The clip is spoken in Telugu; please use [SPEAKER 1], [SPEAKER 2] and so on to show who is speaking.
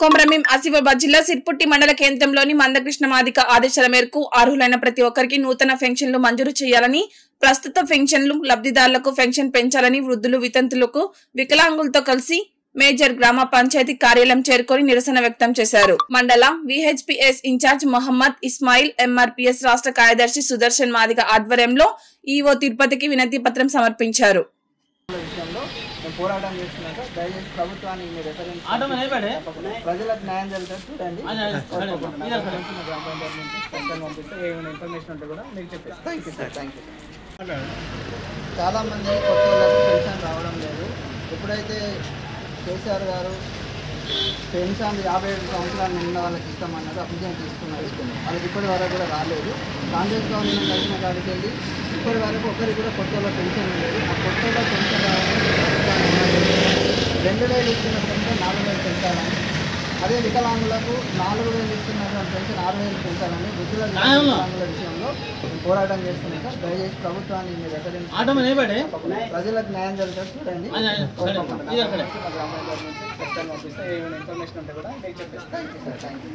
[SPEAKER 1] కొమరంభీం ఆసిఫాబాద్ జిల్లా సిర్పుట్టి మండల కేంద్రంలోని మందకృష్ణ మాదిక ఆదేశాల మేరకు అర్హులైన ప్రతి ఒక్కరికి నూతన పెన్షన్లు మంజూరు చేయాలని, ప్రస్తుత పెన్షన్లు లబ్ధిదారులకు పెన్షన్ పెంచాలని వృద్ధులు, వితంతులకు, వికలాంగులతో కలిసి మేజర్ గ్రామ పంచాయతీ కార్యాలయం చేరుకొని నిరసన వ్యక్తం చేశారు. మండల విహెచ్పిఎస్ ఇన్ఛార్జ్ మొహమ్మద్ ఇస్మాయిల్, ఎంఆర్పిఎస్ రాష్ట్ర కార్యదర్శి సుదర్శన్ మాదిగ ఆధ్వర్యంలో ఈవో తిరుపతికి వినతి పత్రం సమర్పించారు.
[SPEAKER 2] పోరాటం చేస్తున్నాక దయచేసి ప్రభుత్వాన్ని ప్రజలకు న్యాయం జరిగేది చూడండి. పంపిస్తే ఏమైనా ఇన్ఫర్మేషన్ ఉంటే కూడా మీకు చెప్పేసి థ్యాంక్ యూ. చాలామంది కొత్త వాళ్ళకు పెన్షన్ రావడం లేదు. ఎప్పుడైతే కేసీఆర్ గారు పెన్షన్ 57 సంవత్సరాలు నిన్న వాళ్ళకి ఇస్తామన్నారు, అప్లికేషన్ తీసుకున్నారు. వాళ్ళకి ఇప్పటి వరకు కూడా రాలేదు. కాంగ్రెస్ గవర్నమెంట్ కలిసిన కాడికి వెళ్ళి ఇప్పటి వరకు ఒకరికి కూడా కొత్త వాళ్ళ పెన్షన్ లేదు. ఆ కొత్త వాళ్ళ పెన్షన్ రావాలని 2000 ఇస్తున్న పెన్షన్ 4000 పెంచాలని, అదే వికలాంగులకు 4000 ఇస్తున్నటువంటి పెన్షన్ 6000 పెంచాలని వృద్ధుల వికలాంగుల విషయంలో పోరాటం చేస్తున్నాం సార్. దయచేసి ప్రభుత్వాన్ని మీరు ప్రజలకు న్యాయం జరిగేది చూడండి. పంపిస్తే ఏమైనా ఇన్ఫర్మేషన్ ఉంటే కూడా మీకు చెప్పేసి థ్యాంక్ యూ.